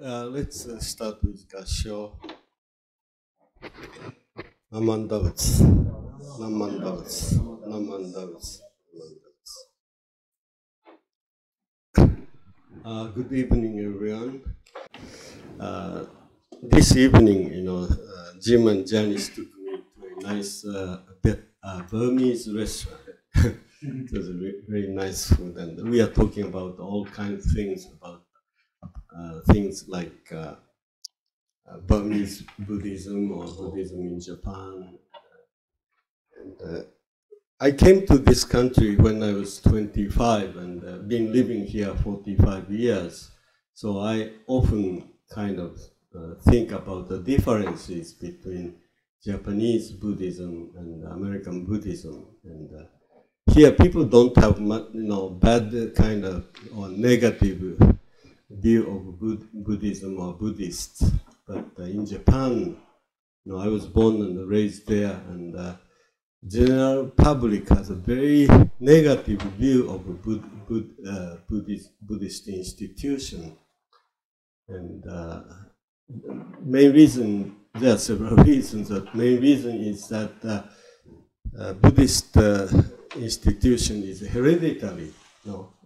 Let's start with Gasho. Namandavats. Namandavats. Namandavats. Good evening, everyone. This evening, Jim and Janice took me to a nice Burmese restaurant. It was a very nice food, and we are talking about all kinds of things, about things like Burmese Buddhism or Buddhism in Japan. And I came to this country when I was 25 and been living here 45 years. So I often kind of think about the differences between Japanese Buddhism and American Buddhism. And here people don't have bad kind of or negative view of Buddhism or Buddhists. But in Japan, I was born and raised there, and general public has a very negative view of a Buddhist institution. And main reason, there are several reasons, but main reason is that Buddhist institution is hereditary.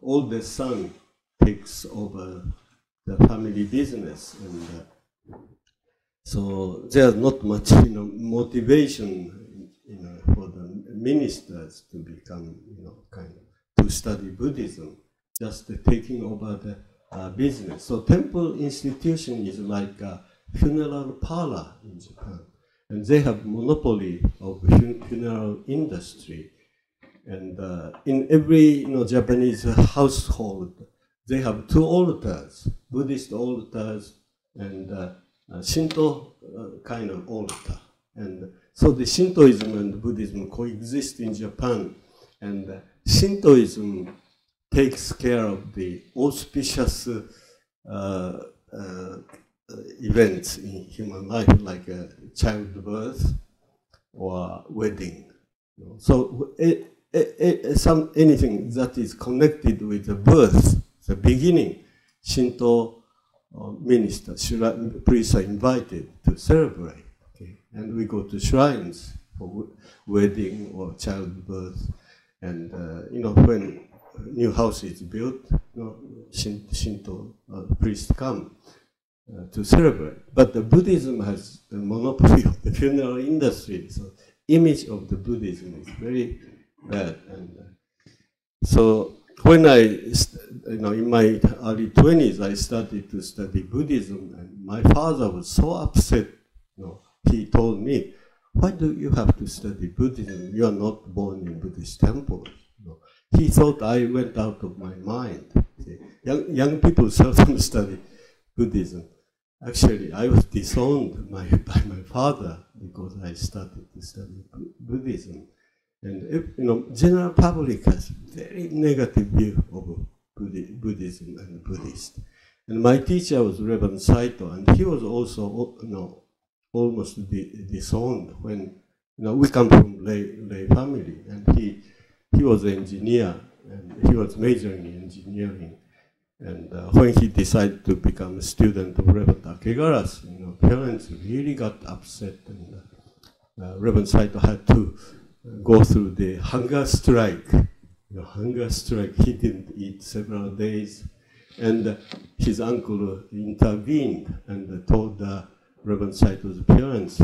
Older son takes over the family business, and so there's not much motivation for the ministers to become to study Buddhism, just taking over the business. So temple institution is like a funeral parlor in Japan, and they have monopoly of funeral industry. And in every Japanese household, they have two altars: Buddhist altars and Shinto kind of altar. And so the Shintoism and Buddhism coexist in Japan, and Shintoism takes care of the auspicious events in human life, like childbirth or wedding. So anything that is connected with the birth, the beginning, Shinto ministers, priests are invited to celebrate. Okay? And we go to shrines for wedding or childbirth. And, when new house is built, Shinto priests come to celebrate. But the Buddhism has the monopoly of the funeral industry. So image of the Buddhism is very bad. And so when in my early 20s, I started to study Buddhism, and my father was so upset. He told me, "Why do you have to study Buddhism? You are not born in Buddhist temple." He thought I went out of my mind. Young people seldom study Buddhism. Actually, I was disowned by my father because I started to study Buddhism. And general public has very negative view of Buddhism and Buddhist. And my teacher was Reverend Saito, and he was also almost disowned when we come from lay family, and he was an engineer, and he was majoring in engineering. And when he decided to become a student of Reverend Akegara's, parents really got upset, and Reverend Saito had to go through the hunger strike. Hunger strike. He didn't eat several days, and his uncle intervened and told Reverend Saito's parents,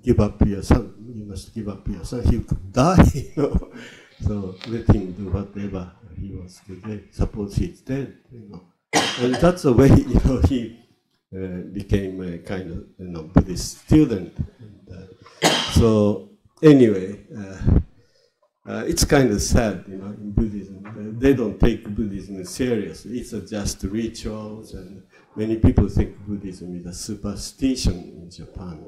give up your son. You must give up your son. He could die. So let him do whatever he wants to do. Suppose he's dead. And that's the way he became a kind of Buddhist student. And, so anyway, it's kind of sad, in Buddhism. They don't take Buddhism seriously. It's just rituals, and many people think Buddhism is a superstition in Japan.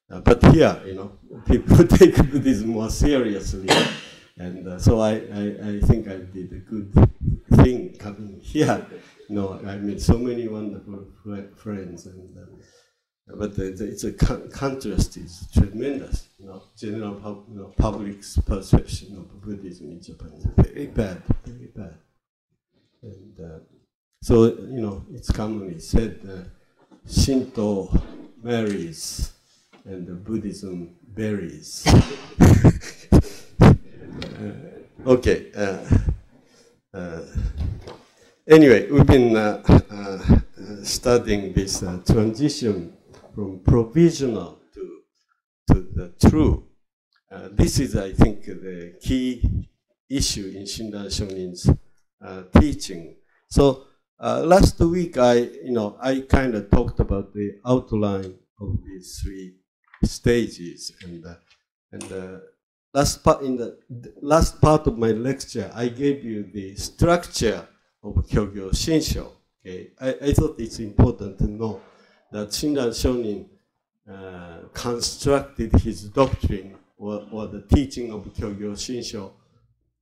But here, people take Buddhism more seriously. And so I think I did a good thing coming here. I made so many wonderful friends, and but it's a contrast is tremendous. General public's perception of Buddhism in Japan is very bad, very bad. And so it's commonly said, Shinto marries and Buddhism buries. Okay. Anyway, we've been studying this transition from provisional to the true. This is, I think, the key issue in Shinran Shonin's teaching. So last week, I kind of talked about the outline of these three stages, and in the last part of my lecture, I gave you the structure of Kyogyo Shinsho. Okay, I thought it's important to know that Shinran Shonin constructed his doctrine or the teaching of Kyogyo Shinsho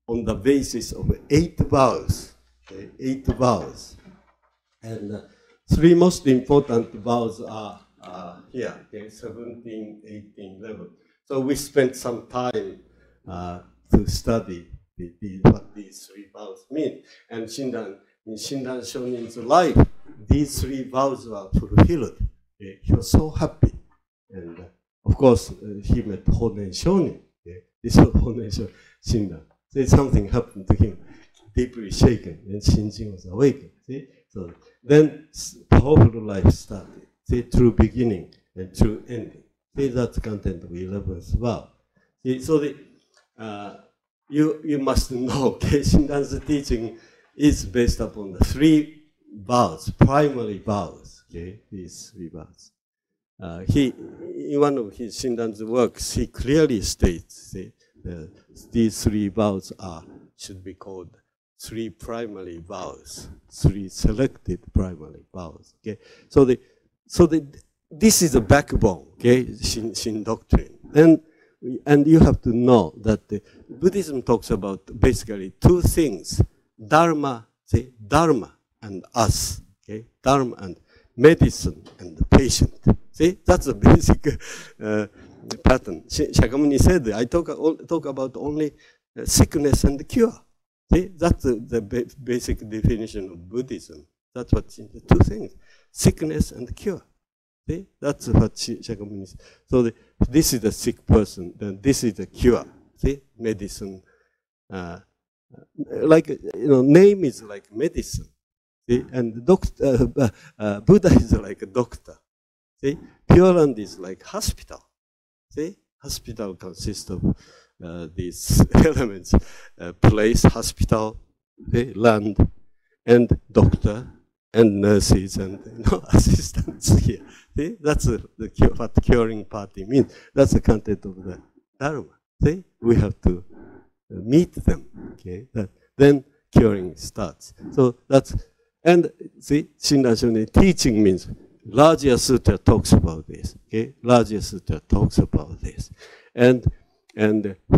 on the basis of 8 vows. Okay, 8 vows. And three most important vows are here, okay, 17, 18, 11. So we spent some time to study what these 3 vows mean. And in Shinran Shonin's life, these 3 vows were fulfilled. Okay? He was so happy. And of course, he met Honen Shonin. Okay? This was Honen Shinran. So something happened to him, deeply shaken, and Shinjin was awakened. See? So then powerful life started. See, true beginning and true ending. See, that's the content of 11th vow. See, so you must know, okay, Shinran's teaching is based upon the 3 vows, primary vows. Okay, these 3 vows. In one of his Shinran's works, he clearly states, see, these 3 vows should be called 3 primary vows, 3 selected primary vows. Okay, so this is the backbone, okay, Shin doctrine. And you have to know that Buddhism talks about basically 2 things: Dharma, see, Dharma and us, okay, Dharma and medicine and the patient. See, that's a basic pattern. Shakyamuni said, I talk about only sickness and cure. See, that's the basic definition of Buddhism. That's what's in the 2 things: sickness and cure. See, that's what Shakyamuni said. So this is the sick person, then this is the cure. See, medicine. Name is like medicine. See, and Buddha is like a doctor. See, Pure Land is like hospital. See, hospital consists of these elements: place, hospital, land, and doctor, and nurses, and assistants here. See, that's what curing party means. That's the content of the Dharma. See, we have to meet them. Okay, then curing starts. So and see, Shinran Shonin teaching means Rajya Sutra talks about this. Okay, Rajya Sutra talks about this, and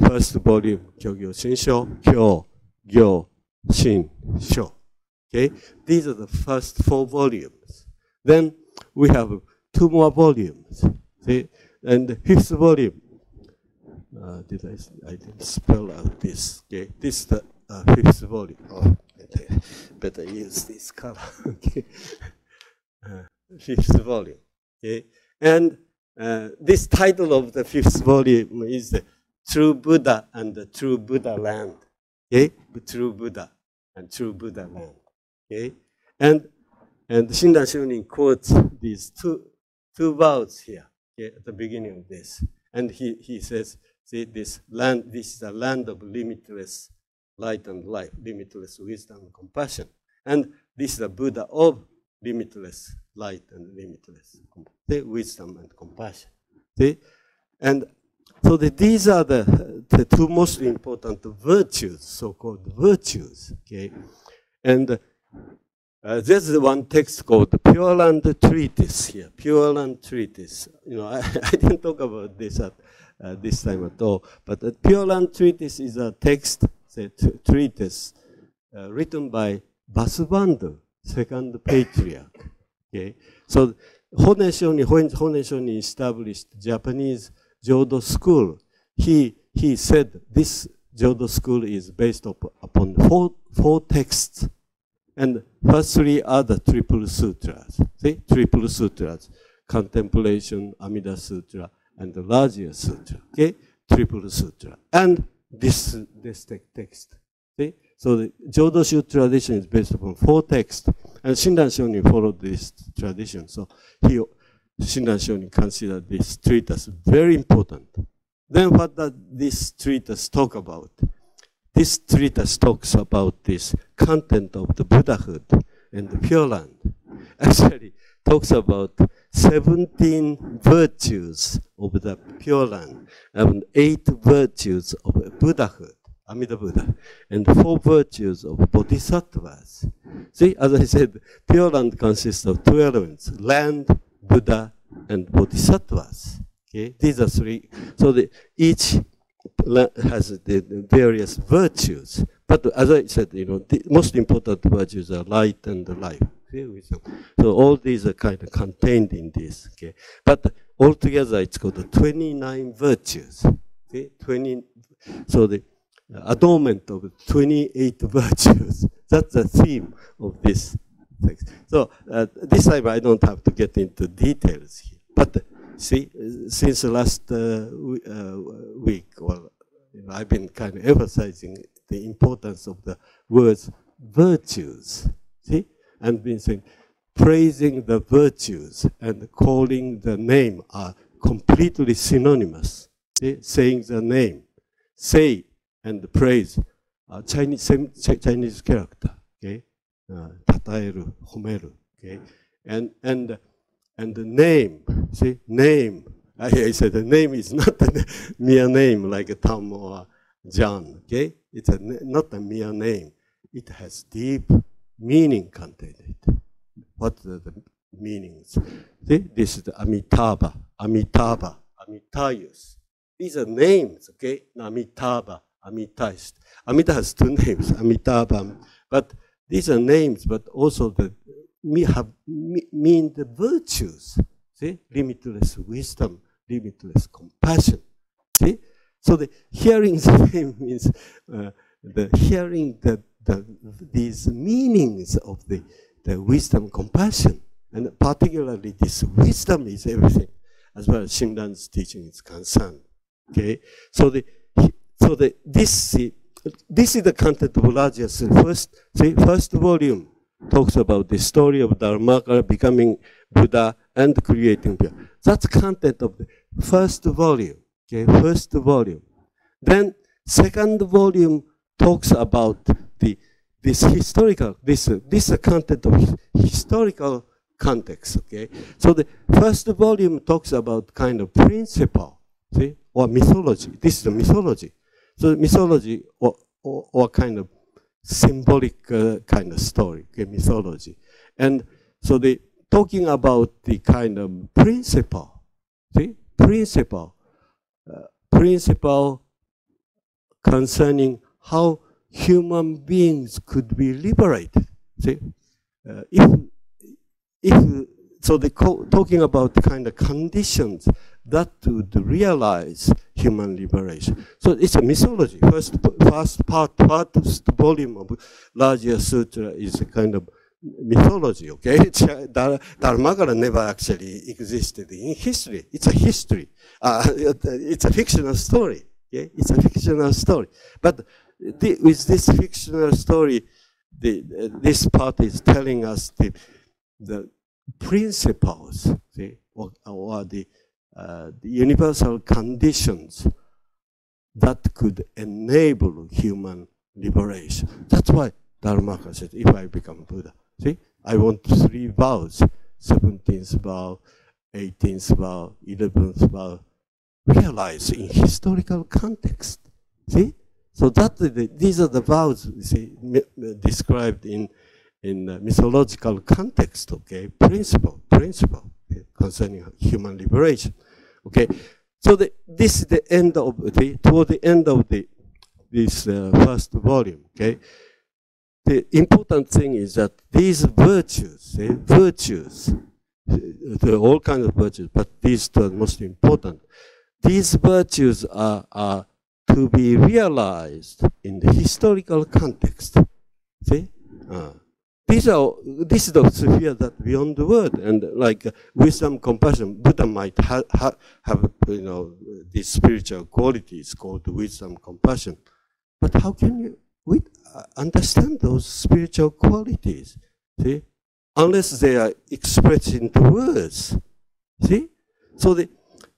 first volume Kyogyo Shinsho, Kyo, Gyo, Shin, Sho. Okay, these are the first 4 volumes. Then we have 2 more volumes. See, and the 5th volume. I didn't spell out this. Okay, this is the 5th volume. Oh, better use this color. Okay, 5th volume. Okay, and this title of the 5th volume is the True Buddha and the True Buddha Land. Okay, the True Buddha and True Buddha Land. Okay, and Shinran Shonin quotes these two vows here, okay, at the beginning of this, and he says, see, this is a land of limitless light and life, limitless wisdom and compassion, and this is a Buddha of limitless light and limitless wisdom and compassion. See, and so these are the 2 most important virtues, so-called virtues. Okay, and there's one text called the Pure Land Treatise here. Pure Land Treatise. I didn't talk about this at this time at all, but the Pure Land Treatise is a text, treatise, written by Vasubandhu, 2nd patriarch. Okay, so when Honen Shonin established Japanese Jodo school, he said this Jodo school is based upon 4 texts. And first three are the triple sutras. See, triple sutras: contemplation, Amida Sutra, and the larger sutra. Okay, triple sutra, and this text. See, so the Jodoshu tradition is based upon 4 texts, and Shinran Shonin followed this tradition. So Shinran Shonin considered this treatise very important. Then what does this treatise talk about? This treatise talks about this content of the Buddhahood and the Pure Land. Actually, talks about 17 virtues of the Pure Land, and 8 virtues of Buddhahood, Amida Buddha, and 4 virtues of Bodhisattvas. See, as I said, Pure Land consists of 2 elements: land, Buddha, and Bodhisattvas. Okay, these are 3. So each has the various virtues. But as I said, the most important virtues are light and life. Okay? So all these are kind of contained in this. Okay? But altogether, it's called the 29 virtues. Okay? So the adornment of 28 virtues. That's the theme of this text. So this time I don't have to get into details here. But see, since the last week, well, I've been kind of emphasizing the importance of the words virtues. See, and been saying praising the virtues and calling the name are completely synonymous. See? Saying the name, say and praise are Chinese character. Okay, tataeru, homeru. Okay, and the name, see, name. I said the name is not a mere name like Tom or John. Okay, it's not a mere name. It has deep meaning contained in it. What are the meanings? See, this is the Amitabha, Amitayus. These are names. Okay, Amitabha, Amitayus. Amita has 2 names, Amitabha, but these are names, but also mean the virtues. See, limitless wisdom, limitless compassion. See, so the hearing the name means the hearing these meanings of the wisdom, compassion, and particularly this wisdom is everything, as well as Shinran's teaching is concerned. Okay, so this is the content of largest first volume. Talks about the story of Dharmakara becoming Buddha and creating Buddha. That's content of the first volume. Okay, first volume. Then second volume talks about this content of historical context. Okay, so the first volume talks about kind of principle, see, or mythology. This is the mythology. So mythology or kind of symbolic kind of story, okay, mythology. And so they talking about the kind of principle, see, principle concerning how human beings could be liberated. See, so they talking about the kind of conditions that would realize human liberation. So it's a mythology. First volume of larger sutra is a kind of mythology. Okay, Dharmakara never actually existed in history. It's a history. It's a fictional story. Okay, it's a fictional story. But with this fictional story, this part is telling us the principles, see, or the universal conditions that could enable human liberation. That's why Dharmakara said, if I become Buddha, see, I want 3 vows, 17th vow, 18th vow, 11th vow, realized in historical context. See? So these are the vows, you see, described in mythological context, okay? Principle, okay, concerning human liberation, okay? So this is the end of toward the end of this first volume, okay? The important thing is that these virtues, there are all kinds of virtues, but these 2 are most important. These virtues are to be realized in the historical context. See? this is the sphere that beyond the word, and like wisdom, compassion. Buddha might have these spiritual qualities called wisdom, compassion. But how can you understand those spiritual qualities? See, unless they are expressed into words. See, so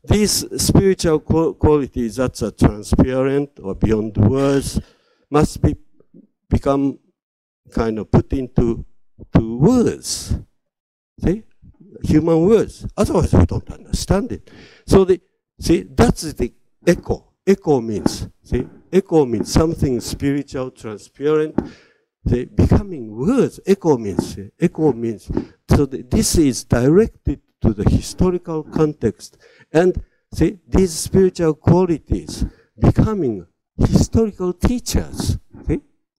these spiritual qualities that are transparent or beyond words must become kind of put into words. See, human words. Otherwise, we don't understand it. So that's the echo. Echo means something spiritual, transparent. Becoming words. Echo means. So this is directed to the historical context, and these spiritual qualities becoming historical teachers.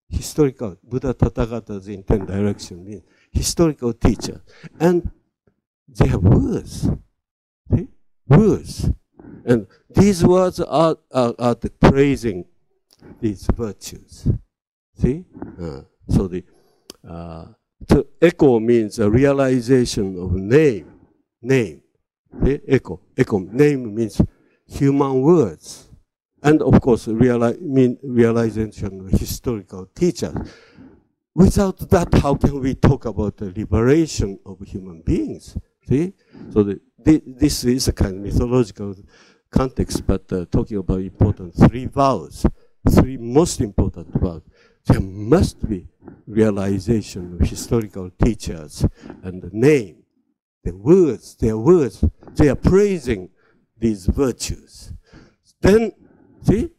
Historical, Buddha Tathagata's in 10 direction means historical teacher. And they have words. See? Words. And these words are praising these virtues. See? So echo means a realization of name. Name. See? Echo. Name means human words. And of course, realization of historical teachers. Without that, how can we talk about the liberation of human beings? See? So this is a kind of mythological context, but talking about important three vows, three most important vows. There must be realization of historical teachers and the name, their words, they are praising these virtues. Then, see,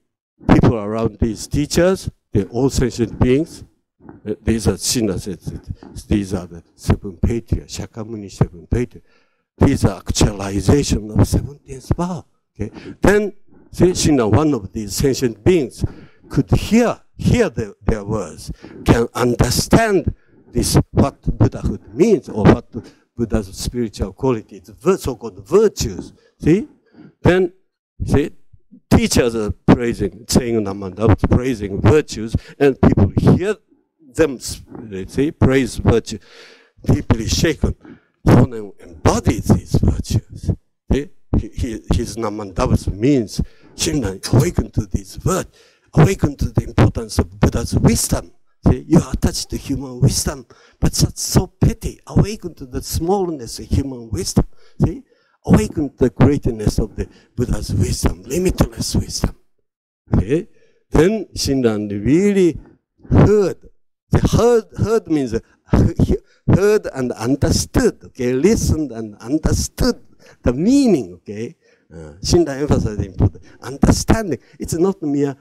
people around these teachers, they're all sentient beings. These are Shinra said, these are the seven patriarchs, Shakyamuni seven patriarchs. These are actualization of 17th vow. Okay? Then, see, Shinra, one of these sentient beings, could hear their words, can understand this, what Buddhahood means, or what Buddha's spiritual qualities, so-called virtues. See? Then, see, teachers are praising, saying Namandava, praising virtues, and people hear them, they say, praise virtue, deeply shaken. Someone embodies these virtues. See? His Namandava means, Shinran, awaken to these virtues, awaken to the importance of Buddha's wisdom. See? You are attached to human wisdom, but that's so petty. Awaken to the smallness of human wisdom. See? Awaken to the greatness of the Buddha's wisdom, limitless wisdom. Okay? Then Shinran really heard. Heard means heard and understood. Okay, listened and understood the meaning. Okay, Shinran emphasized important understanding. It's not mere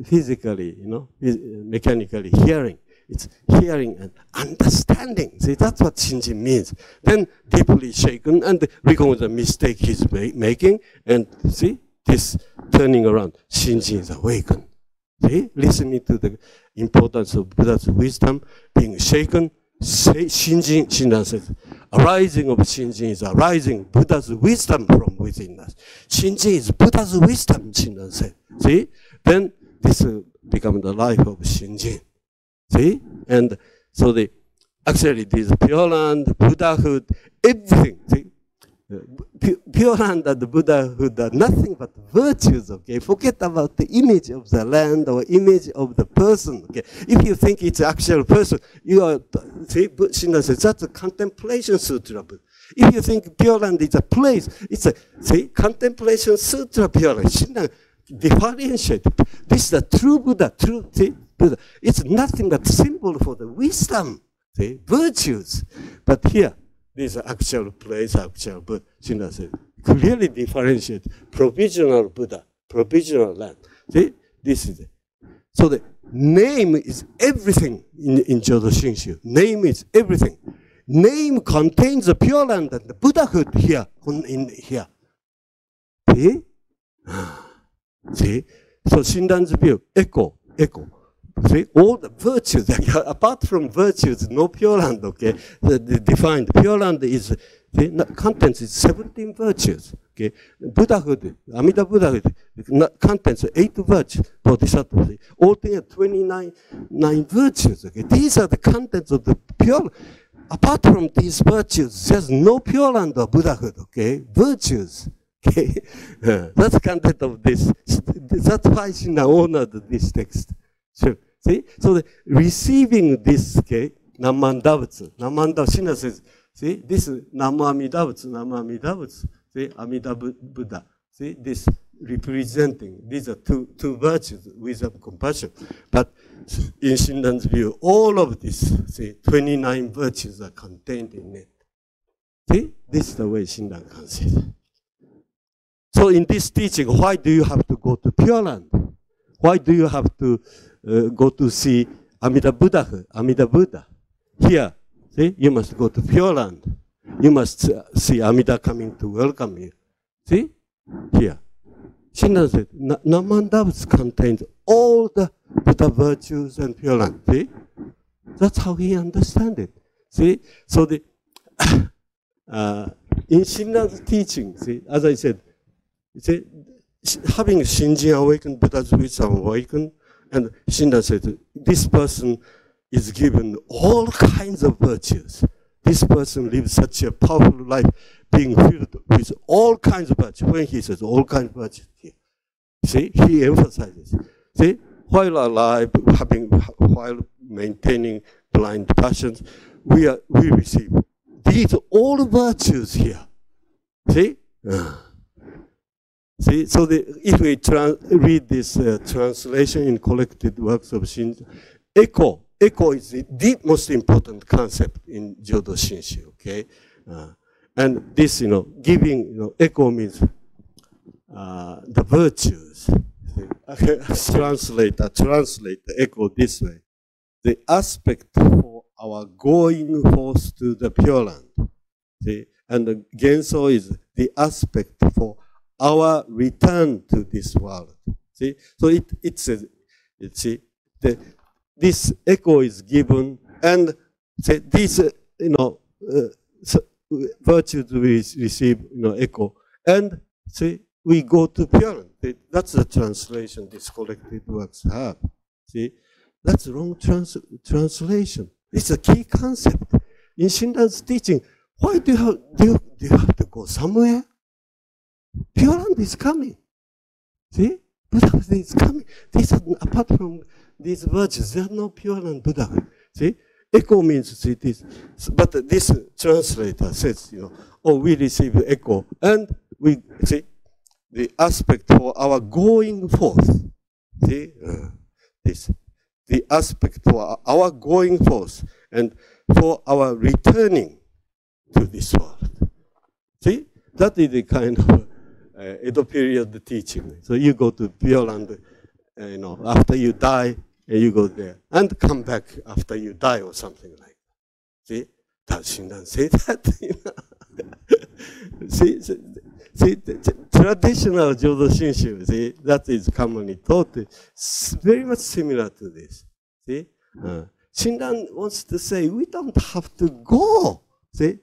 physically, mechanically hearing. It's hearing and understanding. See, that's what Shinjin means. Then deeply shaken and recognize the mistake he's making. And see, this turning around, Shinjin is awakened. See, listening to the importance of Buddha's wisdom, being shaken, Shinran says, arising of Shinjin is arising Buddha's wisdom from within us. Shinjin is Buddha's wisdom, Shinran said. See, then this becomes the life of Shinjin. See? And so actually this Pure Land, Buddhahood, everything. See? Pure Land and Buddhahood are nothing but virtues, okay? Forget about the image of the land or image of the person, okay? If you think it's an actual person, you are, see, Shinran says, that's a contemplation sutra. If you think Pure Land is a place, it's a, see, contemplation sutra Pure Land. Shinran differentiate. This is the true Buddha, Buddha. It's nothing but symbol for the wisdom, see, virtues. But here, this is actual place, actual Buddha. Shinran said, clearly differentiate provisional Buddha, provisional land. See, this is it. So the name is everything in Jodo Shinshu. Name is everything. Name contains the Pure Land and the Buddhahood here, in here. See? See? So Shinran's view, echo. See, all the virtues, apart from virtues, no Pure Land, okay? Defined. Pure Land is, the contents is 17 virtues, okay? Buddhahood, Amida Buddhahood, contents 8 virtues, Bodhisattva, all together 29 virtues, okay? These are the contents of the Pure. Apart from these virtues, there's no Pure Land or Buddhahood, okay? Virtues. Okay, that's the content of this. That's why Shinran honored this text. So, see, so receiving this, okay, Namandavutsu. Namandavutsu, Shinran says, see, this is Namamidavutsu, Namamidavutsu. See, Amida Buddha. See, this representing, these are two virtues, wisdom, compassion. But in Shinran's view, all of this, see, 29 virtues are contained in it. See, this is the way Shinran considers. So in this teaching, why do you have to go to Pure Land? Why do you have to go to see Amida Buddha? Amida Buddha. Here, see, you must go to Pure Land. You must see Amida coming to welcome you. See, here. Shinran said, Namandavs contains all the Buddha virtues and Pure Land. See, that's how he understands it. See, so the in Shinran's teaching, see, as I said, see, having Shinjin awakened, Buddha's wisdom awakened, and Shinran said, this person is given all kinds of virtues. This person lives such a powerful life, being filled with all kinds of virtues. When he says all kinds of virtues here, see, he emphasizes. See, while alive, while maintaining blind passions, we receive these all virtues here. See. See, so if we read this translation in collected works of Shinran, echo is the most important concept in Jodo Shinshu, okay? And this, giving, echo means the virtues. Translate the echo this way. The aspect for our going forth to the Pure Land. See? And the Genso is the aspect for our return to this world. See, so it says, see, this echo is given, and say, these, virtues we receive, echo, and see, we go to Pure Land. That's the translation these collected works have. See, that's the wrong translation. It's a key concept in Shinran's teaching. Why do you have to go somewhere? Pure Land is coming. See? Buddha is coming. Apart from these virtues, there are no Pure Land Buddha. See? Echo means, see, this. But this translator says, we receive echo. And we, see, the aspect for our going forth. See? The aspect for our going forth and for our returning to this world. See? That is the kind of Edo period teaching. So you go to Pure Land, after you die, you go there, and come back after you die or something like that. See, does Shinran say that? See, the traditional Jodo Shinshu, see, that is commonly taught, very much similar to this. See, Shinran wants to say we don't have to go. See,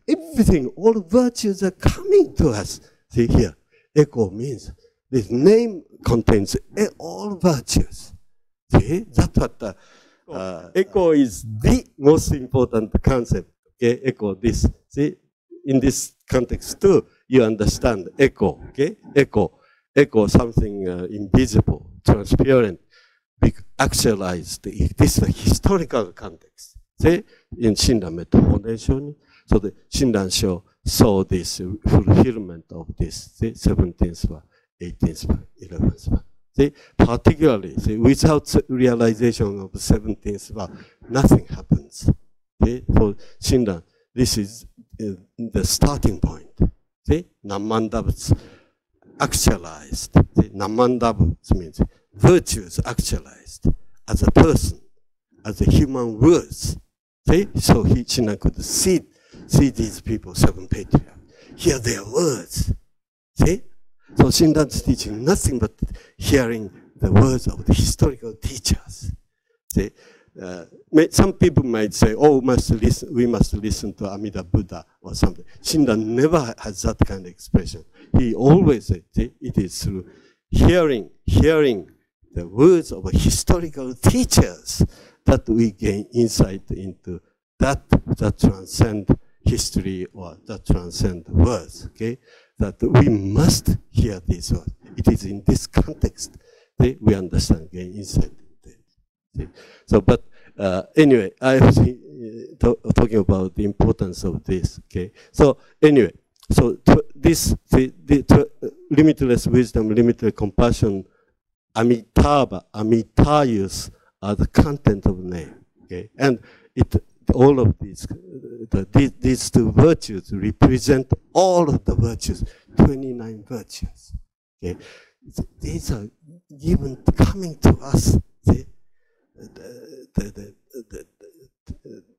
everything, all virtues are coming to us. See here, echo means this name contains all virtues. See, that's what the echo is the most important concept. Okay, echo this. See, in this context too, you understand echo. Okay, echo something invisible, transparent, actualized. This is the historical context. See, in Shinran Metta Foundation, so the Shinran Sho saw this fulfillment of this, see, 17th bar, 18th bar, 11th bar. See, particularly, see, without realization of 17th bar, nothing happens. See, for Shinran, this is the starting point. See, Namandavs actualized. See, Namandavs means virtues actualized as a person, as a human words. See, so Shinran could see these people, 7 patriarchs, hear their words. See? So Shinran's teaching nothing but hearing the words of the historical teachers. See, some people might say, "Oh, we must listen to Amida Buddha or something." Shinran never has that kind of expression. He always said, it is through hearing the words of historical teachers that we gain insight into that transcend history or that transcend words. Okay, that we must hear these words. It is in this context that we understand, gain insight. See? So, but anyway, I was talking about the importance of this. Okay, so anyway, so limitless wisdom, limitless compassion, Amitabha, Amitayus are the content of the name. Okay, and all of these two virtues represent all of the virtues, 29 virtues. Okay, these are given coming to us. See?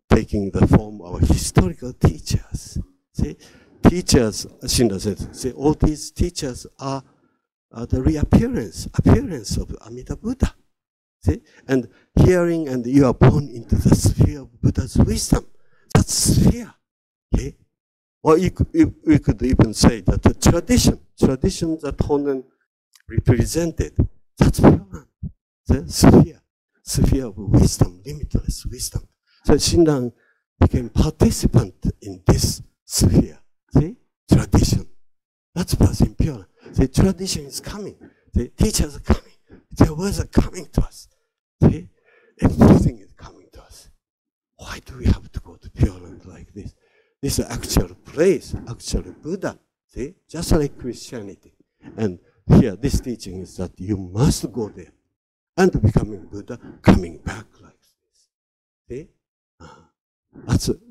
Taking the form of historical teachers. See, teachers, Shinra said, see, all these teachers are the appearance of Amida Buddha. See, and hearing, and you are born into the sphere of Buddha's wisdom. That sphere. Okay, or we could even say that the tradition that Honen represented. That's beyond the sphere of wisdom, limitless wisdom. So Shinran became participant in this sphere. See? Tradition. That's passing pure. The tradition is coming. The teachers are coming. Their words are coming to us. See? Everything is coming to us. Why do we have to go to Pure Land like this? This is actual place, actual Buddha. See? Just like Christianity. And here, this teaching is that you must go there. And becoming Buddha, coming back like this. See?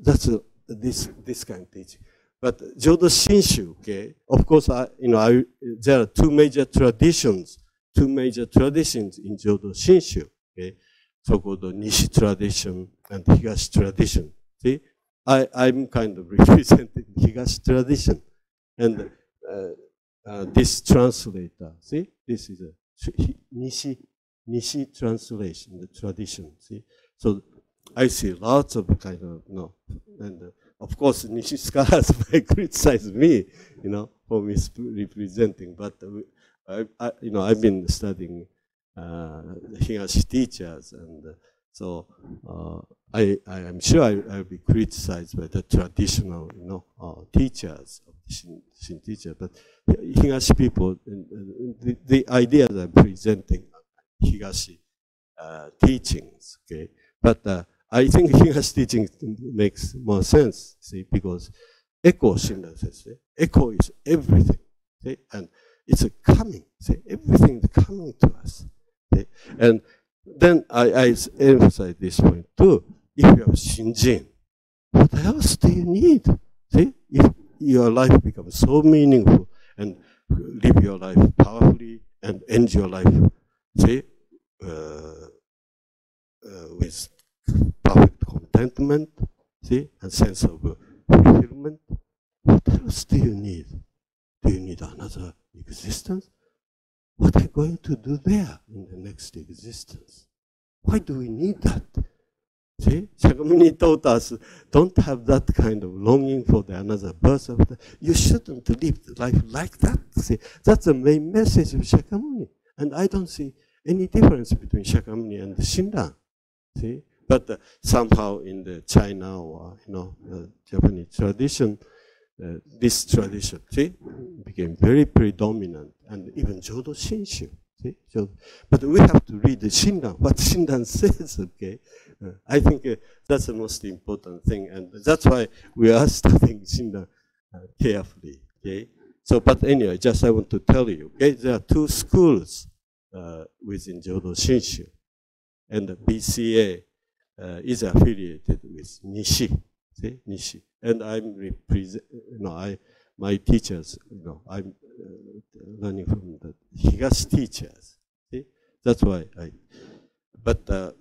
That's this kind of teaching. But Jodo Shinshu, okay, of course, there are two major traditions in Jodo Shinshu, okay, so-called Nishi tradition and Higashi tradition. See, I'm kind of representing Higashi tradition, and this translator, see, this is a Nishi translation, the tradition. See, so I see lots of kind of and of course Nishi scholars might criticize me, for misrepresenting. But I've been studying Higashi teachers, and so I am sure I'll be criticized by the traditional, teachers of Shin teacher. But Higashi people, the ideas I'm presenting. Higashi teachings, okay, but I think Higashi teaching makes more sense, see, because echo Shinran says, echo is everything, see, and it's coming, see, everything is coming to us, see? And then I emphasize this point too. If you have Shinjin, what else do you need? See, if your life becomes so meaningful and live your life powerfully and end your life, see, with perfect contentment, see, and sense of fulfillment. What else do you need? Do you need another existence? What are you going to do there in the next existence? Why do we need that? See, Shakyamuni taught us, don't have that kind of longing for the another birth. You shouldn't live life like that. See, that's the main message of Shakyamuni. And I don't see any difference between Shakyamuni and Shinran. See, but somehow in the China or Japanese tradition, this tradition, see, became very predominant, and even Jodo Shinshu. See, but we have to read the Shinran, what Shinran says. Okay, I think that's the most important thing, and that's why we are studying Shinran carefully. Okay, so but anyway, just I want to tell you. Okay, there are two schools within Jodo Shinshu, and the BCA is affiliated with Nishi. See, Nishi, and I'm my teachers, I'm learning from the Higashi teachers. See, that's why but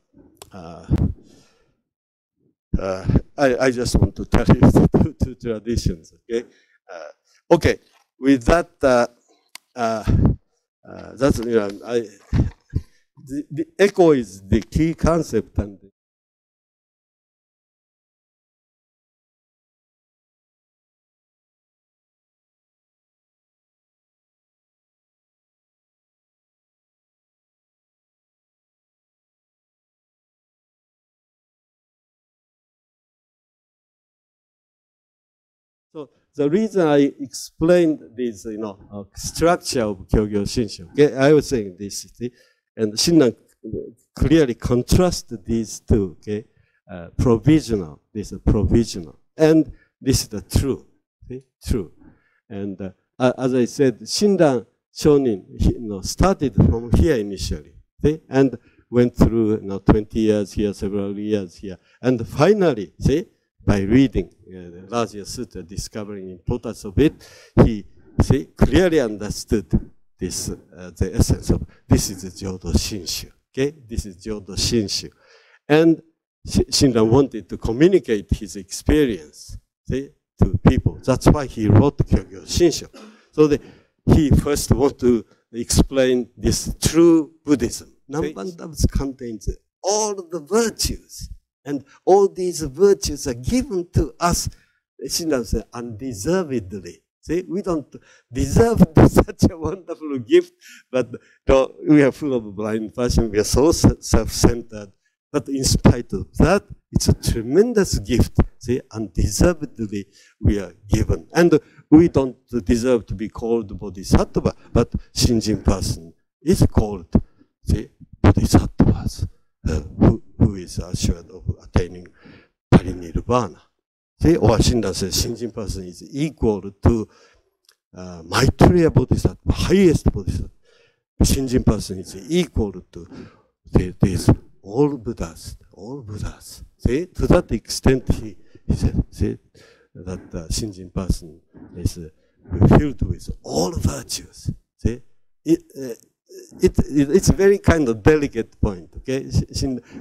I just want to tell you the two traditions. Okay, okay. With that, that's the echo is the key concept, and so the reason I explained this, structure of Kyogyo Shinshu, okay, I was saying this, and Shinran clearly contrast these two, okay, provisional, this is provisional, and this is the true, okay, true. And as I said, Shinran Shonin, started from here initially, okay, and went through 20 years here, several years here, and finally, see, by reading the larger sutta, discovering importance of it, he clearly understood this, the essence of this is the Jodo Shinshu. Okay, this is Jodo Shinshu, and Shinran wanted to communicate his experience, to people. That's why he wrote Kyogyo Shinshu. So he first wanted to explain this true Buddhism. Nambandams contains all the virtues. And all these virtues are given to us, Shinran said, undeservedly. See, we don't deserve such a wonderful gift, but we are full of blind passion, we are so self-centered. But in spite of that, it's a tremendous gift. See, undeservedly we are given. And we don't deserve to be called bodhisattva, but Shinjin person is called, see, bodhisattvas. Who is assured of attaining parinirvana. See, or Shinran says, Shinjin person is equal to Maitreya Bodhisattva, highest Bodhisattva. Shinjin person is equal to these all Buddhas, all Buddhas. See, to that extent he said, see, that Shinjin person is filled with all virtues. See, it's a very kind of delicate point, okay?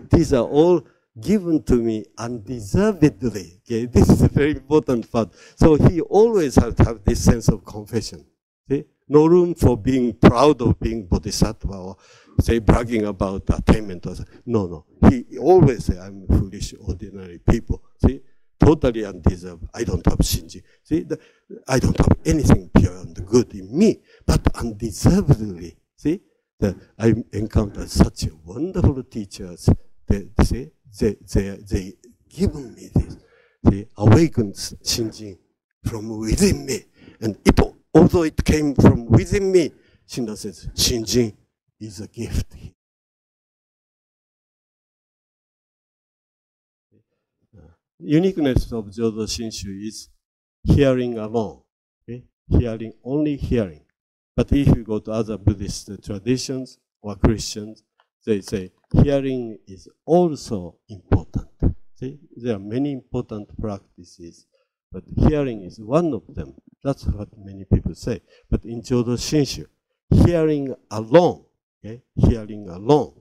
These are all given to me undeservedly, okay? This is a very important part. So he always has to have this sense of confession, see? No room for being proud of being bodhisattva or, say, bragging about attainment. Or no. He always say, I'm foolish, ordinary people, see? Totally undeserved. I don't have shinji. See, I don't have anything pure and good in me, but undeservedly. See, that I encountered such wonderful teachers. They given me this. They awakened Shinjin from within me. And although it came from within me, Shinran says, Shinjin is a gift. Uniqueness of Jodo Shinshu is hearing alone. Okay? Hearing, only hearing. But if you go to other Buddhist traditions or Christians, they say hearing is also important. See, there are many important practices, but hearing is one of them. That's what many people say. But in Jodo Shinshu, hearing alone, okay? Hearing alone,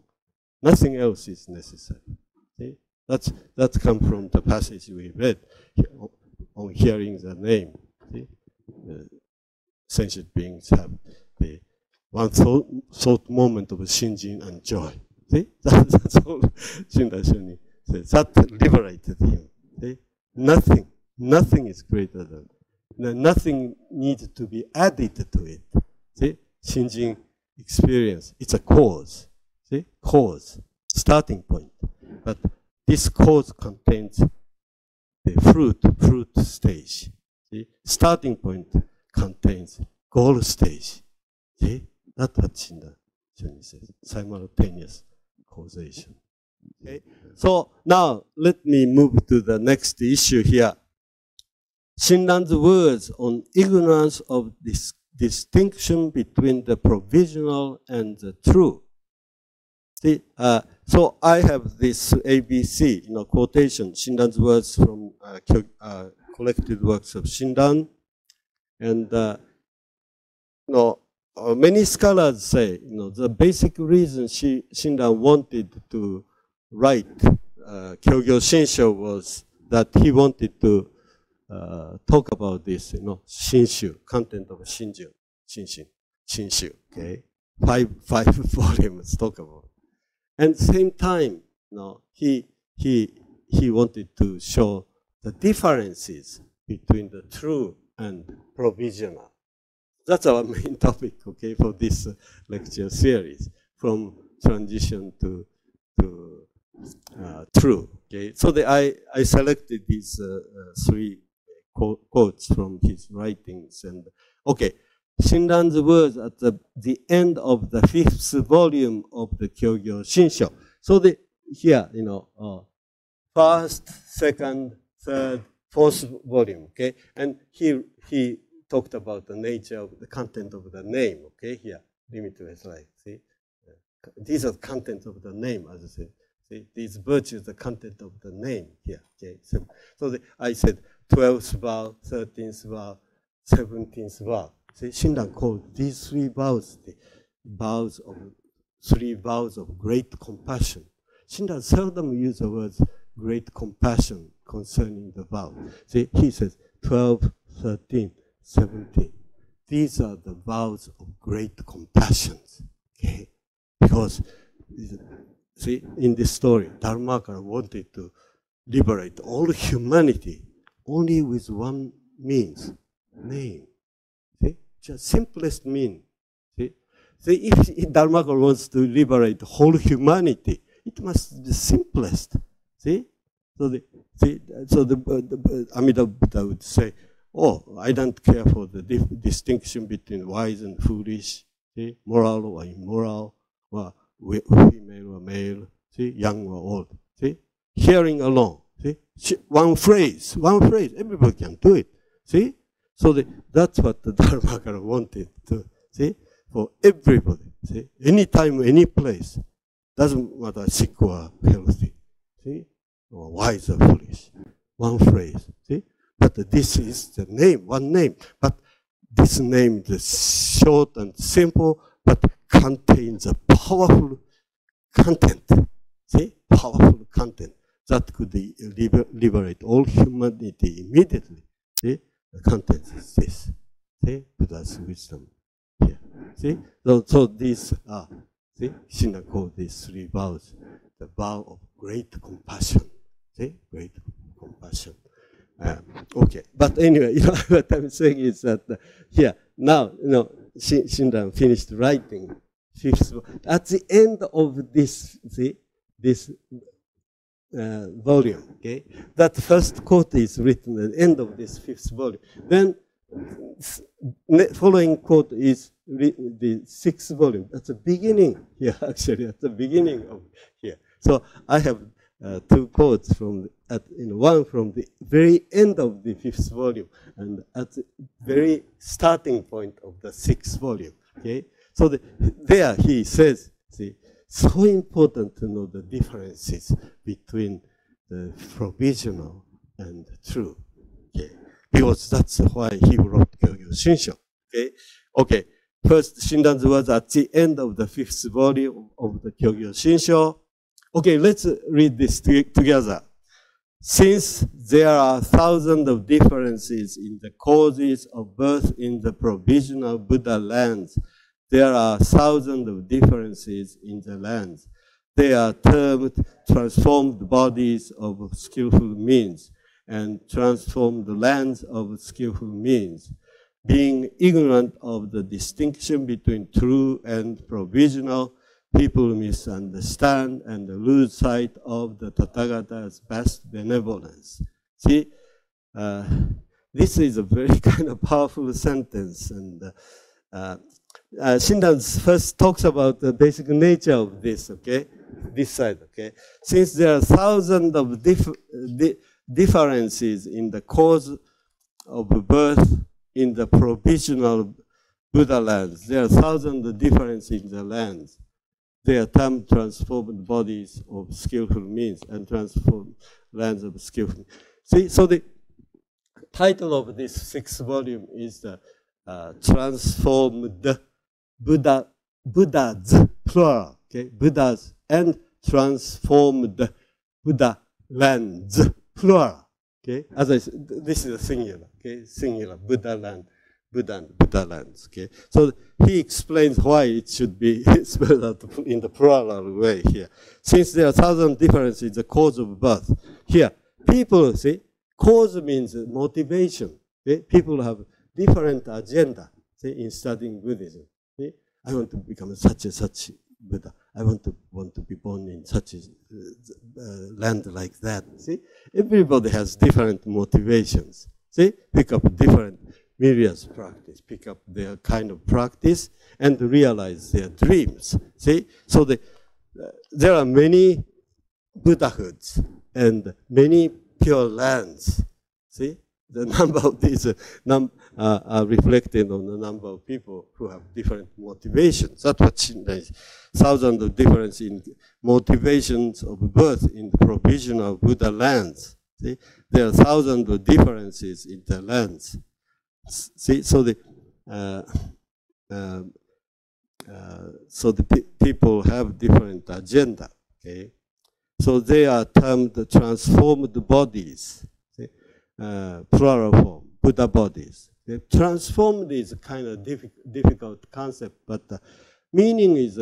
nothing else is necessary. See? That's come from the passage we read on hearing the name. See? Sentient beings have the one thought moment of Shinjin and joy. See? That's all Shinran Shonin says. That liberated him. See? Nothing is greater than. Nothing needs to be added to it. See? Shinjin experience, it's a cause. See? Cause, starting point. But this cause contains the fruit stage. See? Starting point contains goal stage. See? That's what Shinran Shonin says. Simultaneous causation. Okay? So now let me move to the next issue here. Shinran's words on ignorance of this distinction between the provisional and the true. See, so I have this ABC, quotation, Shinran's words from collected works of Shinran. And many scholars say, the basic reason Shinran wanted to write Kyogyo Shinshu was that he wanted to talk about this, Shinshu, content of Shinshu, okay? Five volumes talk about. And same time, he wanted to show the differences between the true and provisional. That's our main topic, okay, for this lecture series, from transition to true. Okay, so I selected these three quotes from his writings, and okay, Shinran's words at the end of the 5th volume of the Kyogyo Shinsho. So here, first, second, third, fourth volume, okay, and he talked about the nature of the content of the name, okay, here, limitless life, see, these are the content of the name, as I said. See, these virtues, the content of the name here. Okay, so I said 12th vow, 13th vow, 17th vow. See, Shinran called these three vows the three vows of great compassion. Shinran seldom uses the words great compassion concerning the vow. See, he says 12, 13, 17. These are the vows of great compassion. Okay, because see, in this story, Dharmakara wanted to liberate all humanity only with one means, name. See, just simplest mean. See, if Dharmakara wants to liberate whole humanity, it must be the simplest. See, so the Amida Buddha would say, "Oh, I don't care for the distinction between wise and foolish, see, moral or immoral, or female or male, see, young or old, see, hearing alone, see, one phrase, everybody can do it, see." So that's what the Dharmakara wanted to, see, for everybody, see, anytime, any place, doesn't matter sick or healthy, see, or wise or foolish, one phrase, see. But this is the name, one name, but this name is short and simple, but contains a powerful content. See? Powerful content that could liberate all humanity immediately. See? The content is this. See? Buddha's wisdom here. See? So these are, see? Shinran called these three vows the vow of great compassion. See? Great compassion. Okay. But anyway, what I'm saying is that here, now, Shinran finished writing 5th volume. At the end of this, see, this volume, okay, that first quote is written at the end of this 5th volume. Then following quote is the 6th volume. That's the beginning here, actually, at the beginning of here. So I have two quotes from one from the very end of the 5th volume and at the very starting point of the 6th volume. Okay, so there he says, see, so important to know the differences between the provisional and true. Okay, because that's why he wrote Kyogyo Shinsho. Okay. First, Shinran's words at the end of the 5th volume of the Kyogyo Shinsho. Okay, let's read this together. Since there are thousands of differences in the causes of birth in the provisional Buddha lands, there are thousands of differences in the lands. They are termed transformed bodies of skillful means and transformed lands of skillful means. Being ignorant of the distinction between true and provisional, people misunderstand and lose sight of the Tathagata's vast benevolence. See, this is a very kind of powerful sentence, and Shinran first talks about the basic nature of this, okay? This side, okay? Since there are thousands of differences in the cause of birth in the provisional Buddha lands, there are thousands of differences in the lands. They are termed transformed bodies of skillful means and transformed lands of skillful means. See, so the title of this 6th volume is the Transformed Buddhas, plural, okay? Buddhas and transformed Buddha lands, plural, okay? As I said, this is a singular, okay? Singular, Buddha land, Buddha and Buddha lands. Okay, so he explains why it should be spelled out in the plural way here. Since there are 1,000 differences in the cause of birth, here people see cause means motivation. Okay? People have different agenda. See, in studying Buddhism. See? I want to become such Buddha. I want to be born in such a land like that. See, everybody has different motivations. See, pick up different myriads practice, pick up their kind of practice, and realize their dreams. See, so there are many Buddhahoods and many pure lands. See, the number of these are reflected on the number of people who have different motivations. That's what Shinran is. Thousands of difference in motivations of birth in the provisional Buddha lands. See, there are thousands of differences in the lands. See, so the people have different agenda. Okay, so they are termed transformed bodies. See? Plural form, Buddha bodies. Okay? Transformed is a kind of difficult concept, but the meaning is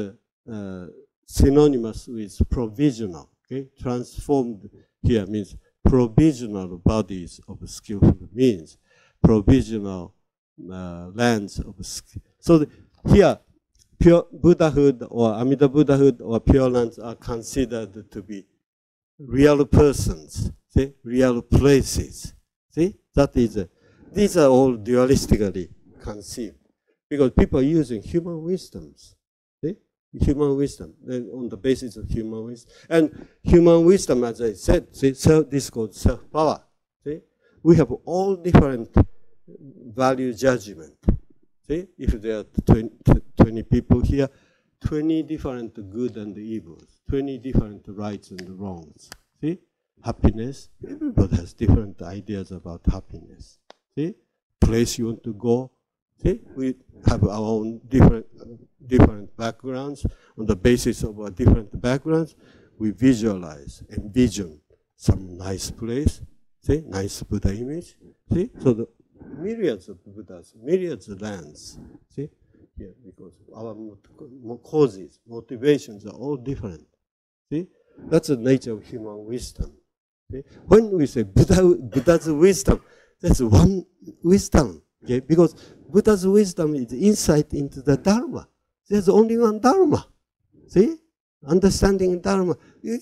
synonymous with provisional. Okay, transformed here means provisional bodies of skillful means. Provisional lands of skill. So here, pure Buddhahood or Amida Buddhahood or pure lands are considered to be real persons, see, real places. See, that is these are all dualistically conceived because people are using human wisdoms. See, human wisdom on the basis of human wisdom and human wisdom, as I said, see, this is called self-power. See, we have all different value judgment. See, if there are 20 people here, 20 different good and evils, 20 different rights and wrongs. See, happiness, everybody has different ideas about happiness. See, place you want to go. See, we have our own different backgrounds. On the basis of our different backgrounds, we visualize, envision some nice place. See, nice Buddha image. See, so the myriads of Buddhas, myriads of lands. See, here because our causes, motivations are all different. See, that's the nature of human wisdom. See? When we say Buddha's wisdom, that's one wisdom. Okay, because Buddha's wisdom is insight into the Dharma. There's only one Dharma. See? Understanding Dharma. We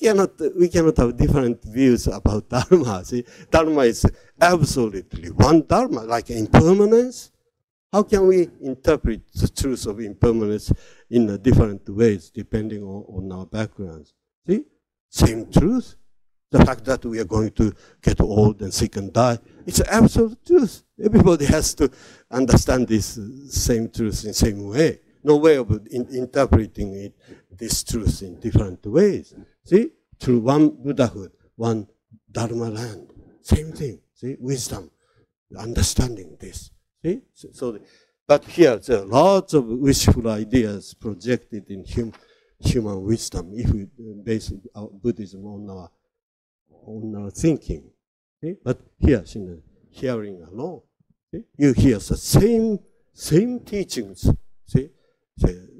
cannot have different views about Dharma. See? Dharma is absolutely one Dharma, like impermanence. How can we interpret the truth of impermanence in different ways depending on our backgrounds? See? Same truth. The fact that we are going to get old and sick and die, it's absolute truth. Everybody has to understand this same truth in the same way. No way of interpreting it, this truth in different ways. See? Through one Buddhahood, one Dharma land. Same thing. See? Wisdom, understanding this. See? But here, there are lots of wishful ideas projected in human wisdom if we base our Buddhism on our thinking. See? But here, hearing alone, see? You hear the same teachings. See?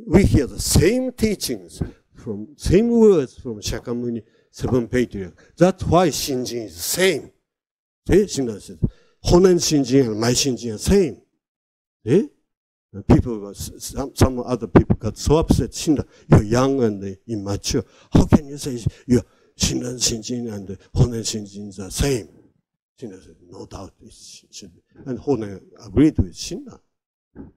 We hear the same teachings from same words from Shakyamuni, seven patriarchs. That's why Shinjin is the same. See? Shinran says, Honen Shinjin and my Shinjin are same. See? People, some other people got so upset. Shinran, you're young and immature. How can you say you're Shinran Shinjin and Honen Shinjin are same? Shinran said, no doubt it should be. And Honen agreed with Shinran.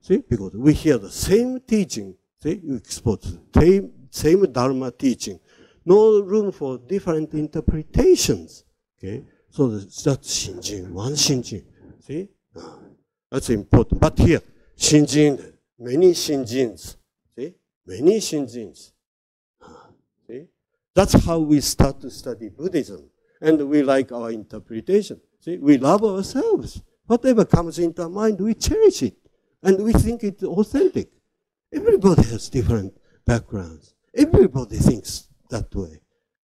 See, because we hear the same teaching, see, you export the same Dharma teaching. No room for different interpretations. Okay, so that's Shinjin, one Shinjin. See, that's important. But here, Shinjin, many Shinjins. See, many Shinjins. See, that's how we start to study Buddhism, and we like our interpretation. See, we love ourselves. Whatever comes into our mind, we cherish it. And we think it's authentic. Everybody has different backgrounds. Everybody thinks that way.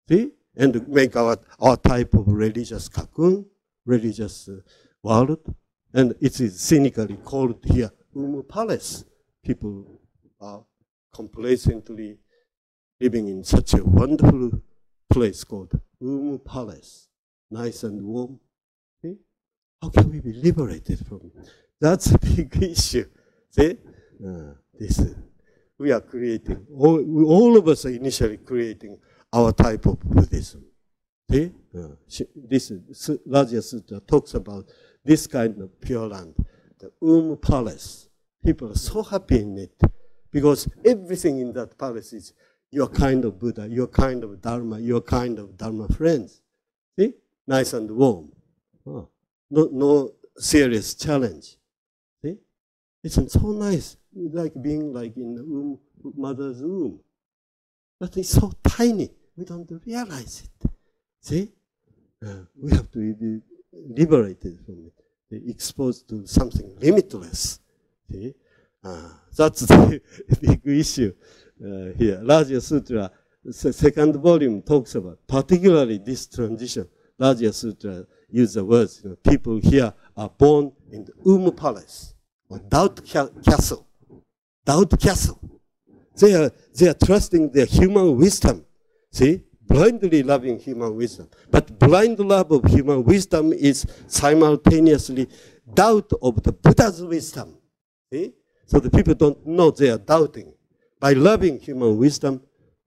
See? And make our type of religious cocoon, religious world. And it is cynically called here Palace. People are complacently living in such a wonderful place called Palace. Nice and warm. See? How can we be liberated from it? That's a big issue. See? We are creating, all of us are initially creating our type of Buddhism. See? This Rajya Sutta talks about this kind of Pure Land, the Palace. People are so happy in it because everything in that palace is your kind of Buddha, your kind of Dharma, your kind of Dharma friends. See? Nice and warm. Oh. No serious challenge. See? It's so nice, like being like in the mother's womb. But it's so tiny, we don't realize it. See? We have to be liberated from it, exposed to something limitless. See? That's the big issue here. Rajya Sutra, second volume, talks about particularly this transition. Rajya Sutra uses the words, people here are born in the Palace, or doubt castle. Doubt castle. They are trusting their human wisdom. See? Blindly loving human wisdom. But blind love of human wisdom is simultaneously doubt of the Buddha's wisdom. See? So the people don't know they are doubting. By loving human wisdom,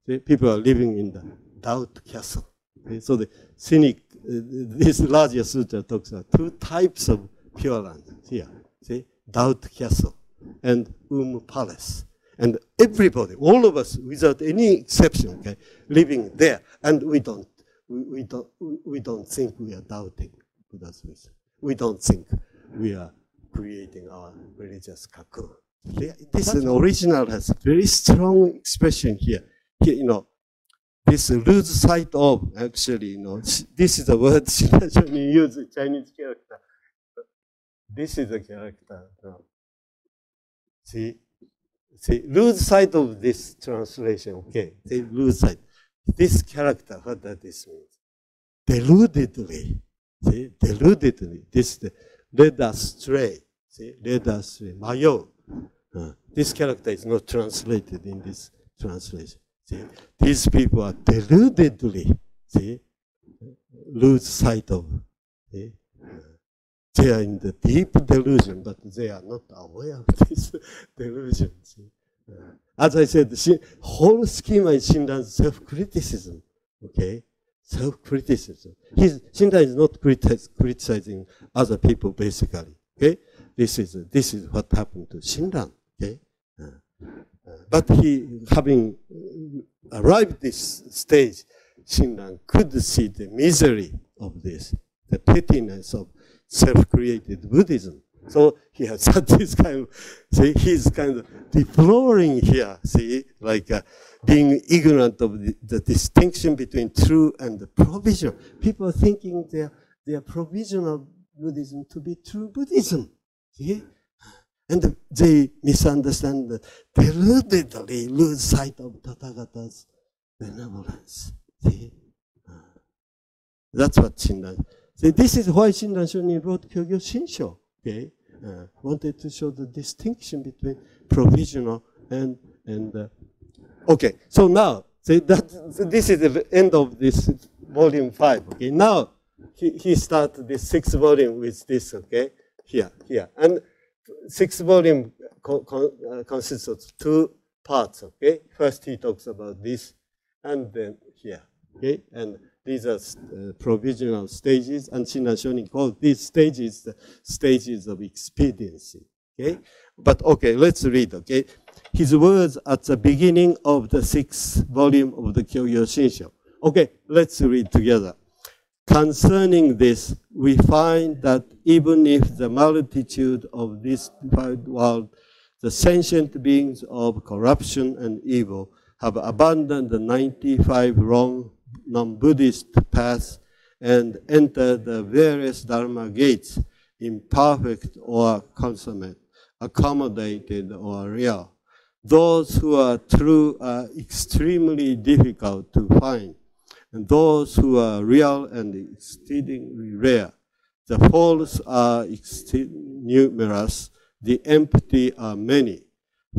see, people are living in the doubt castle. See? So the cynic, this Rajya Sutra talks about two types of Pure Land here. See? Doubt castle and Palace. And everybody, all of us, without any exception, okay, living there, and we don't think we are doubting Buddha's wisdom. We don't think we are creating our religious cocoon. This original has a very strong expression here. Here, this lose sight of, actually, this is a word Shinran use Chinese character. This is a character. See, lose sight of this translation, okay? They lose sight. This character, what does this mean? Deludedly. See, deludedly. This led astray. See, led astray. Mayo. This character is not translated in this translation. See, these people are deludedly, see, lose sight of. See? They are in the deep delusion, but they are not aware of this delusion. See? As I said, the whole schema is Shinran's self-criticism. Okay, self-criticism. Shinran is not criticizing other people, basically. Okay, this is what happened to Shinran. Okay, but he, having arrived this stage, Shinran could see the misery of this, the pettiness of self-created Buddhism. So he has had this kind of, see, he's kind of deploring here, see, like being ignorant of the distinction between true and the provisional. People are thinking their provisional Buddhism to be true Buddhism, see? And they misunderstand that they deludedly lose sight of Tathagata's benevolence, see? That's what Shinran. See, this is why Shinran Shonin wrote Kyogyo Shinsho. Okay, wanted to show the distinction between provisional and okay. So now, see this is the end of this volume 5. Okay, now he starts the 6th volume with this. Okay, here, and 6th volume consists of 2 parts. Okay, first he talks about this, and then here. Okay, and these are provisional stages, and Shinran Shonin called these stages the stages of expediency. Okay, but okay, let's read. Okay, his words at the beginning of the 6th volume of the Kyogyo Shinsho. Okay, let's read together. Concerning this, we find that even if the multitude of this world, the sentient beings of corruption and evil, have abandoned the 95 wrong non-Buddhist paths and entered the various Dharma gates, imperfect or consummate, accommodated or real. Those who are true are extremely difficult to find, and those who are real and exceedingly rare. The false are numerous, the empty are many.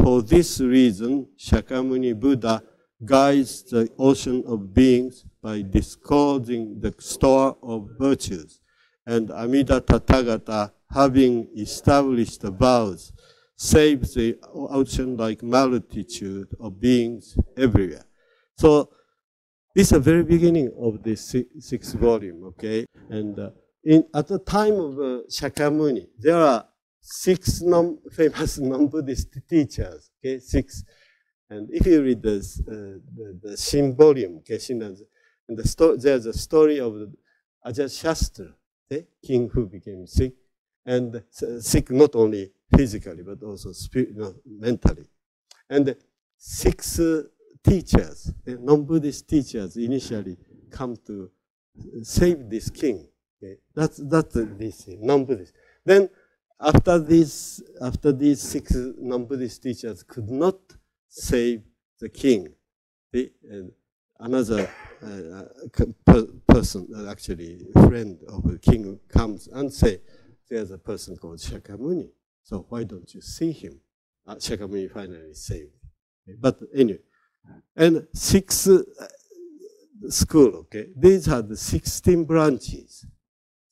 For this reason, Shakyamuni Buddha guides the ocean of beings by disclosing the store of virtues. And Amida Tathagata, having established the vows, saves the ocean-like multitude of beings everywhere. So this is the very beginning of the sixth volume, okay? And at the time of Shakyamuni, there are six famous non-Buddhist teachers, okay? Six. And if you read the Shin volume, okay, and there's a story of Ajatasattu, okay? King who became sick, and sick not only physically, but also mentally. And six teachers, non-Buddhist teachers, initially come to save this king. Okay? That's this non-Buddhist. Then after these six non-Buddhist teachers could not save the king, another person, actually friend of the king, comes and say, there's a person called Shakyamuni, so why don't you see him? Shakyamuni finally saved. Okay? But anyway, and six school, okay? These are the 16 branches.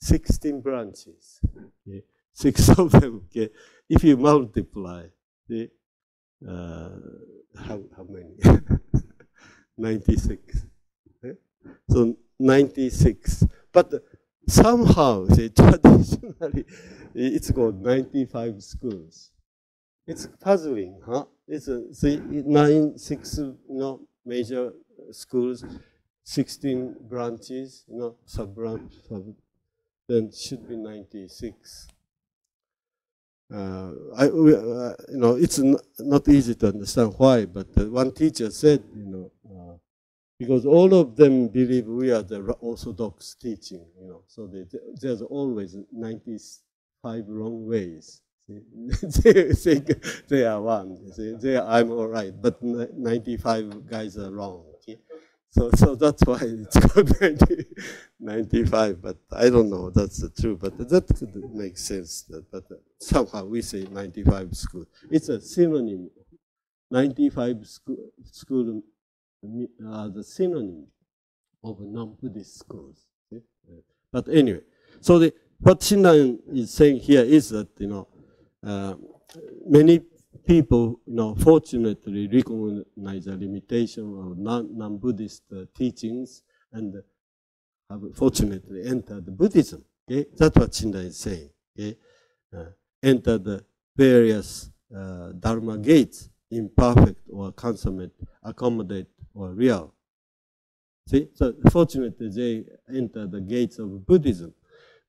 16 branches. Okay? Six of them, okay? If you multiply, how many? 96. Okay? So 96. But somehow, traditionally, it's called 95 schools. It's puzzling, huh? It's six major schools, 16 branches, sub-branch, then should be 96. It's not easy to understand why, but one teacher said, because all of them believe we are the orthodox teaching, so there's always 95 wrong ways. They think they are one. I'm all right, but 95 guys are wrong. Okay? So that's why it's called 95. But I don't know that's the truth. But that could make sense. But somehow we say 95 school. It's a synonym. 95 school are the synonym of non-Buddhist schools. Okay? But anyway, so what Shinran is saying here is that many people, fortunately recognize the limitation of non-Buddhist teachings and have fortunately entered Buddhism. Okay? That's what Shinran is saying. Okay? Enter the various Dharma gates, imperfect or consummate, accommodate or real. See? So fortunately they enter the gates of Buddhism.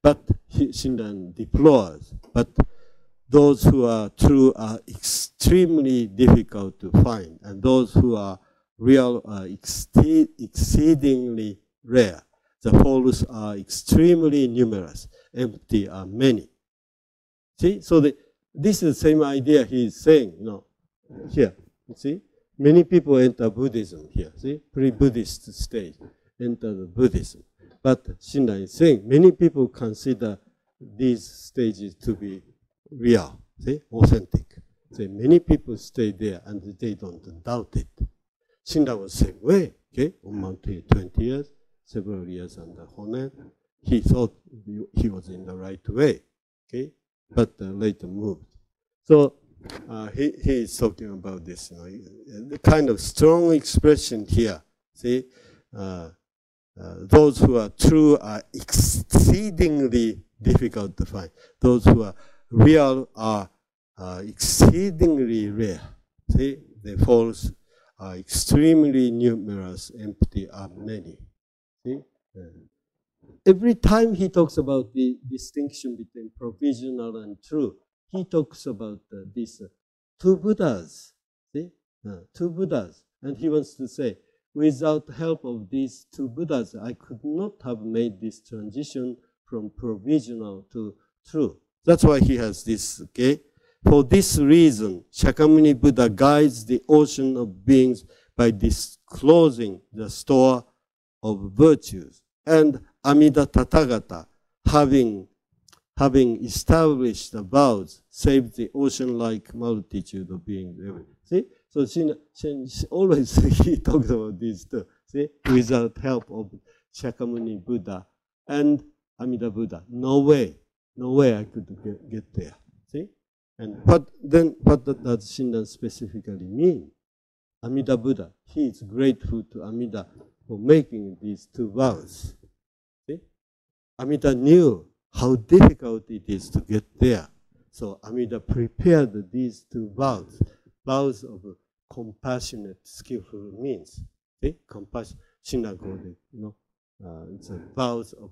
But Shinran deplores. But those who are true are extremely difficult to find, and those who are real are exceedingly rare. The false are extremely numerous, empty are many. See, so this is the same idea he is saying, here. See, many people enter Buddhism here. See, pre-Buddhist stage enter the Buddhism. But Shinran is saying many people consider these stages to be real, see, authentic. See, many people stay there and they don't doubt it. Shinran was the same way, okay? On Mount 20 years, several years under Honen, he thought he was in the right way, okay? But later moved. So he is talking about this, the kind of strong expression here. See, those who are true are exceedingly difficult to find. Those who are real are exceedingly rare. See, the false are extremely numerous, empty are many. See? Every time he talks about the distinction between provisional and true, he talks about these two Buddhas. See? Two Buddhas. And he wants to say, without help of these two Buddhas, I could not have made this transition from provisional to true. That's why he has this, okay? For this reason, Shakyamuni Buddha guides the ocean of beings by disclosing the store of virtues. And Amida Tathagata, having having established the vows, save the ocean-like multitude of beings. See? So she always he talks about these two. See? Without help of Shakyamuni Buddha and Amida Buddha. No way I could get there. See? And what does Shinran specifically mean? Amida Buddha, he is grateful to Amida for making these two vows. See? Amida knew how difficult it is to get there. So Amida prepared these two vows, vows of compassionate, skillful means. See? Compassion, Shinran called it, it's a vows of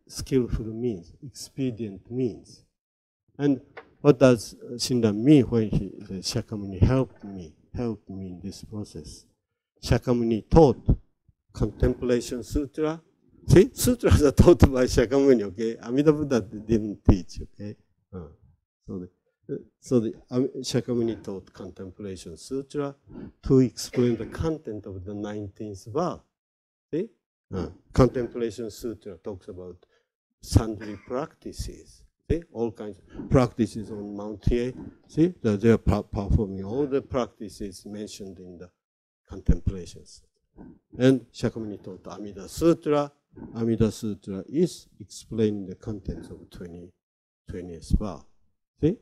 skillful means, expedient means. And what does Shinran mean when Shakyamuni helped me in this process? Shakyamuni taught Contemplation Sutra. See, sutras are taught by Shakyamuni, okay? Amida Buddha didn't teach, okay? So Shakyamuni taught Contemplation Sutra to explain the content of the 19th vow. See? Contemplation Sutra talks about sundry practices. See? All kinds of practices on Mount Hiei. See? They are performing all the practices mentioned in the Contemplation Sutra. And Shakyamuni taught Amida Sutra. Amida Sutra is explaining the contents of 20th vow. See?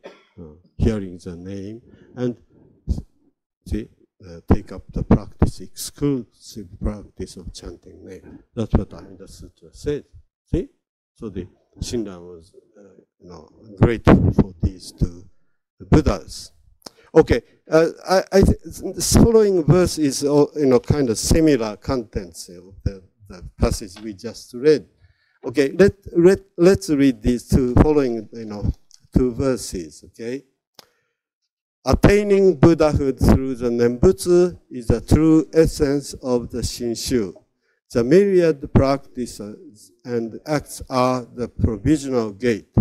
Hearing the name and see, take up the practice, exclusive practice of chanting name. That's what Amida Sutra says. See? So the Shinran was grateful for these two Buddhas. Okay, this following verse is kind of similar contents of the passage we just read. Okay, let's read these two following two verses. Okay, attaining Buddhahood through the Nembutsu is the true essence of the Shinshu. The myriad practices and acts are the provisional gate.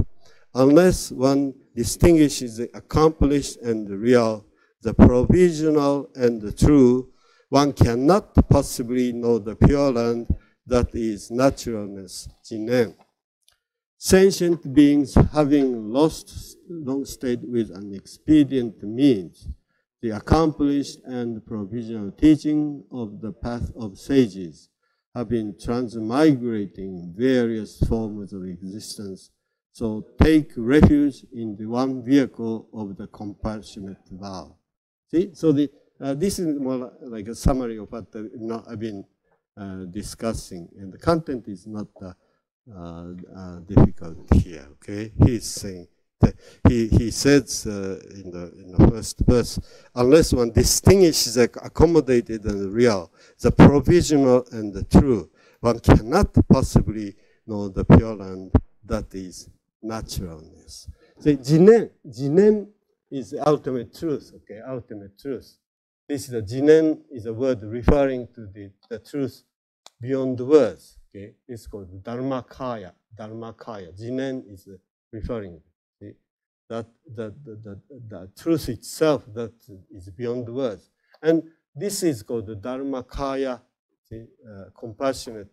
Unless one distinguishes the accomplished and the real, the provisional and the true, one cannot possibly know the Pure Land that is naturalness, Jinen. Sentient beings having long stayed with an expedient means, the accomplished and provisional teaching of the path of sages have been transmigrating various forms of existence. So take refuge in the one vehicle of the compassionate vow. See, so this is more like a summary of what I've been discussing, and the content is not difficult here. Okay, he's saying that he says in the first verse, unless one distinguishes the accommodated and the real, the provisional and the true, one cannot possibly know the Pure Land that is naturalness. So Jinen is the ultimate truth, okay, ultimate truth. This is the Jinen is a word referring to the truth beyond the words, okay. It's called Dharmakaya. Jinen is referring to that the truth itself that is beyond the words. And this is called the Dharmakaya, compassionate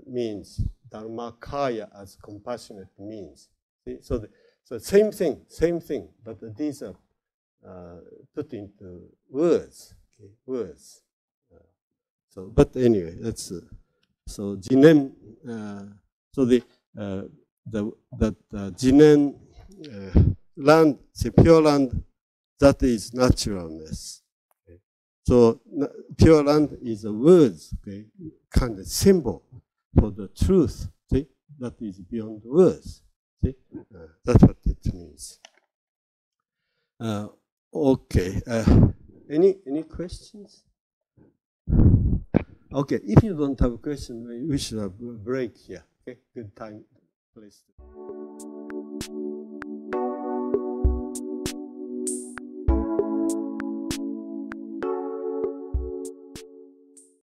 means. Dharmakaya as compassionate means. See? So same thing, but these are put into words. Okay, words. But anyway, that's so Jinen. So that Jinen land, the Pure Land, that is naturalness. Okay. So Pure Land is a words, okay, kind of symbol for the truth, see, that is beyond words. See, that's what it means. Okay. Any questions? Okay. If you don't have a question, we should have a break here. Okay. Good time, place.